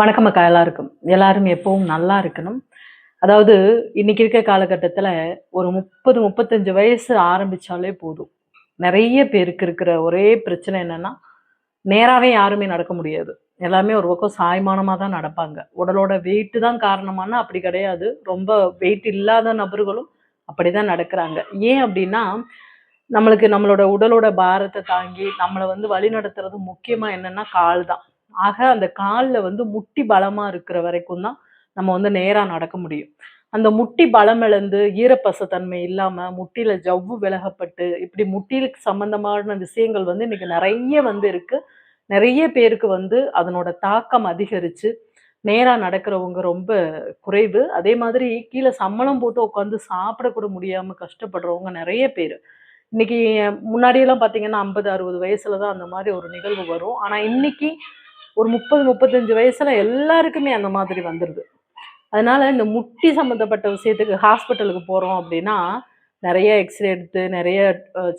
வணக்கம் அக்கா. எல்லாரும் எப்பவும் நல்லா இருக்கணும். அதாவது இன்னைக்கு இருக்க காலகட்டத்துல ஒரு 30-35 வயசு ஆரம்பிச்சாலே போதும். நிறைய பேருக்கு இருக்கிற ஒரே பிரச்சனை என்னன்னா, நேராவே யாருமே நடக்க முடியாது. எல்லாமே ஒரு பக்கம் சாய்மானமா தான் நடப்பாங்க. உடலோட வெயிட் தான் காரணமானா அப்படி கிடையாது. ரொம்ப வெயிட் இல்லாத நபர்களும் அப்படிதான் நடக்கிறாங்க. ஏன் அப்படின்னா, நம்மளோட உடலோட பாரத்த தாங்கி நம்மள வழிநடத்துறது முக்கியமா என்னன்னா கால் தான். ஆக அந்த கால்ல முட்டி பலமா இருக்கிற வரைக்கும் தான் நம்ம நேரா நடக்க முடியும். அந்த முட்டி பலம் இழந்து ஈரப்பசத்தன்மை இல்லாம முட்டியில ஜவ்வு விலகப்பட்டு இப்படி முட்டிலுக்கு சம்பந்தமான விஷயங்கள் இன்னைக்கு நிறைய இருக்கு. நிறைய பேருக்கு அதனோட தாக்கம் அதிகரிச்சு நேரா நடக்கிறவங்க ரொம்ப குறைவு. அதே மாதிரி கீழே சம்மணம் போட்டு உட்காந்து சாப்பிட கூட முடியாம கஷ்டப்படுறவங்க நிறைய பேர். இன்னைக்கு முன்னாடியெல்லாம் பார்த்தீங்கன்னா 50-60 வயசுல தான் அந்த மாதிரி ஒரு நிகழ்வு வரும். ஆனா இன்னைக்கு ஒரு 30-35 வயசுல எல்லாருக்குமே அந்த மாதிரி வந்துருது. அதனால இந்த முட்டி சம்மந்தப்பட்ட விஷயத்துக்கு ஹாஸ்பிட்டலுக்கு போறோம் அப்படின்னா, நிறைய எக்ஸ்ரே எடுத்து நிறைய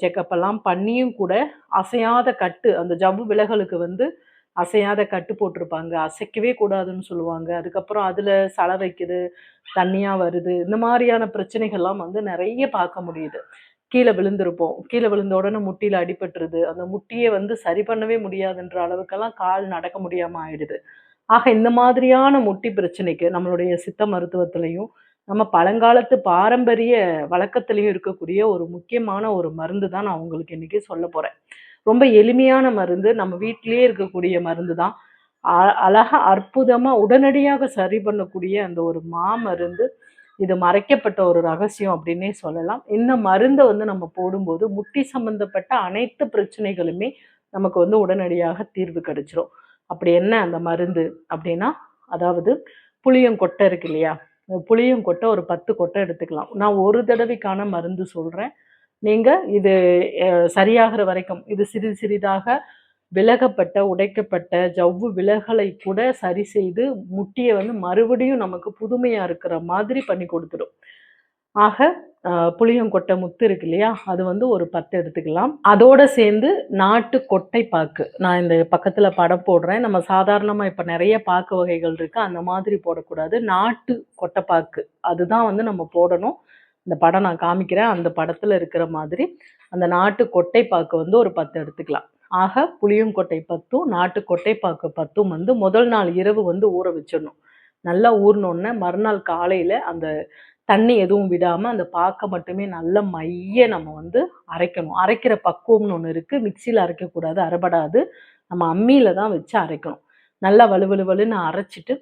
செக்கப் எல்லாம் பண்ணியும் கூட அசையாத கட்டு அந்த ஜவ்வு விலகலுக்கு அசையாத கட்டு போட்டிருப்பாங்க. அசைக்கவே கூடாதுன்னு சொல்லுவாங்க. அதுக்கப்புறம் அதுல சல வைக்குது, தண்ணியா வருது. இந்த மாதிரியான பிரச்சனைகள்லாம் நிறைய பார்க்க முடியுது. கீழே விழுந்திருப்போம். கீழே விழுந்த உடனே முட்டியில அடிபட்டுருது. அந்த முட்டிய சரி பண்ணவே முடியாதுன்ற அளவுக்கெல்லாம் கால் நடக்க முடியாம ஆயிடுது. ஆக இந்த மாதிரியான முட்டி பிரச்சனைக்கு நம்மளுடைய சித்த மருத்துவத்திலயும், நம்ம பழங்காலத்து பாரம்பரிய வழக்கத்திலயும் இருக்கக்கூடிய ஒரு முக்கியமான ஒரு மருந்து தான் நான் உங்களுக்கு இன்னைக்கு சொல்லப் போறேன். ரொம்ப எளிமையான மருந்து. நம்ம வீட்டிலேயே இருக்கக்கூடிய மருந்து தான். அழகா அற்புதமா உடனடியாக சரி பண்ணக்கூடிய அந்த ஒரு மாமருந்து. இது மறைக்கப்பட்ட ஒரு ரகசியம் அப்படின்னே சொல்லலாம். இந்த மருந்தை நம்ம போடும்போது முட்டி சம்பந்தப்பட்ட அனைத்து பிரச்சனைகளுமே நமக்கு உடனடியாக தீர்வு கிடைச்சிரும். அப்படி என்ன அந்த மருந்து அப்படின்னா, அதாவது புளியங்கொட்டை இருக்கு இல்லையா? புளியங்கொட்டை ஒரு 10 கொட்டை எடுத்துக்கலாம். நான் ஒரு தடவைக்கான மருந்து சொல்றேன். நீங்க இது சரியாகிற வரைக்கும் இது சிறிது சிறிதாக விலகப்பட்ட உடைக்கப்பட்ட ஜவ்வு விலகலை கூட சரி செய்து முட்டியை மறுபடியும் நமக்கு புதுமையா இருக்கிற மாதிரி பண்ணி கொடுத்துடும். ஆக புளியங்கொட்டை முத்து இருக்கு இல்லையா? அது ஒரு 10 எடுத்துக்கலாம். அதோட சேர்ந்து நாட்டு கொட்டை பாக்கு. நான் இந்த பக்கத்துல படம் போடுறேன். நம்ம சாதாரணமா இப்ப நிறைய பாக்கு வகைகள் இருக்கு. அந்த மாதிரி போடக்கூடாது. நாட்டு கொட்டை பாக்கு அதுதான் நம்ம போடணும். இந்த படம் நான் காமிக்கிறேன். அந்த படத்துல இருக்கிற மாதிரி அந்த நாட்டு கொட்டை பாக்கு ஒரு 10 எடுத்துக்கலாம். ஆக புளியங்கொட்டை 10ம் நாட்டு கொட்டை பாக்கு 10ம் முதல் நாள் இரவு ஊற வச்சிடணும். நல்லா ஊறினோடனே மறுநாள் காலையில அந்த தண்ணி எதுவும் விடாம அந்த பாக்கை மட்டுமே நல்ல மைய நம்ம அரைக்கணும். அரைக்கிற பக்குவம்னு ஒன்று இருக்கு. மிக்சியில் அரைக்கக்கூடாது, அரைபடாது. நம்ம அம்மியில தான் வச்சு அரைக்கணும். நல்லா வலுவலுன்னு அரைச்சிட்டு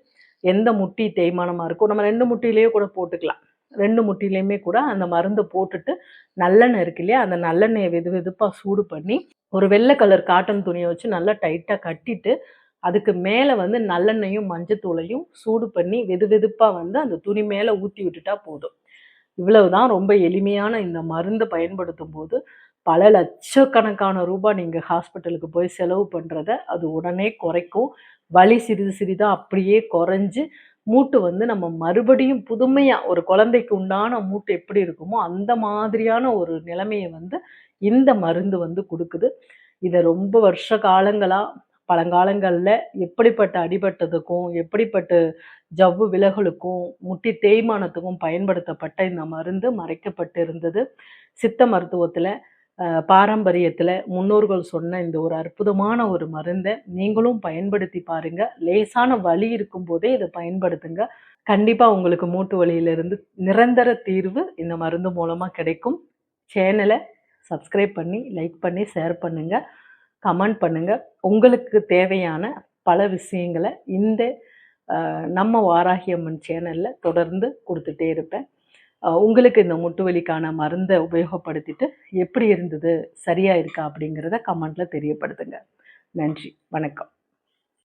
எந்த முட்டி தேய்மானமா இருக்கோ நம்ம 2 முட்டிலேயே கூட போட்டுக்கலாம். 2 முட்டிலையுமே கூட அந்த மருந்தை போட்டுட்டு நல்லெண்ணெய் இருக்கு இல்லையா? அந்த நல்லெண்ணெயை வெது வெதுப்பா சூடு பண்ணி ஒரு வெள்ளை கலர் காட்டன் துணியை வச்சு நல்லா டைட்டா கட்டிட்டு அதுக்கு மேல நல்லெண்ணெயும் மஞ்சத்தூளையும் சூடு பண்ணி வெது வெதுப்பா அந்த துணி மேல ஊத்தி விட்டுட்டா போதும். இவ்வளவுதான். ரொம்ப எளிமையான இந்த மருந்தை பயன்படுத்தும் போது பல லட்சக்கணக்கான ரூபாய் நீங்க ஹாஸ்பிட்டலுக்கு போய் செலவு பண்றத அது உடனே குறைக்கும். வலி சிறிது சிறிதா அப்படியே குறைஞ்சு மூட்டு நம்ம மறுபடியும் புதுமையா ஒரு குழந்தைக்கு உண்டான மூட்டு எப்படி இருக்குமோ அந்த மாதிரியான ஒரு நிலைமையை இந்த மருந்து கொடுக்குது. இதை ரொம்ப வருஷ காலங்களா பழங்காலங்கள்ல எப்படிப்பட்ட அடிபட்டதுக்கும் எப்படிப்பட்ட ஜவ்வு விலகலுக்கும் முட்டி தேய்மானத்துக்கும் பயன்படுத்தப்பட்ட இந்த மருந்து மறைக்கப்பட்டு இருந்தது. சித்த மருத்துவத்துல பாரம்பரியத்துல முன்னோர்கள் சொன்ன இந்த ஒரு அற்புதமான ஒரு மருந்தை நீங்களும் பயன்படுத்தி பாருங்க. லேசான வலி இருக்கும் போதே இதை பயன்படுத்துங்க. கண்டிப்பா உங்களுக்கு மூட்டு வலியிலிருந்து நிரந்தர தீர்வு இந்த மருந்து மூலமா கிடைக்கும். சேனலை சப்ஸ்கிரைப் பண்ணி லைக் பண்ணி ஷேர் பண்ணுங்க, கமெண்ட் பண்ணுங்க. உங்களுக்கு தேவையான பல விஷயங்களை இந்த நம்ம வாராகி அம்மன் சேனல்ல தொடர்ந்து கொடுத்துட்டே இருப்பேன். உங்களுக்கு இந்த முட்டு வலிக்கான மருந்தை உபயோகப்படுத்திட்டு எப்படி இருந்தது, சரியா இருக்கா அப்படிங்கிறத கமெண்ட்ல தெரியப்படுத்துங்க. நன்றி, வணக்கம்.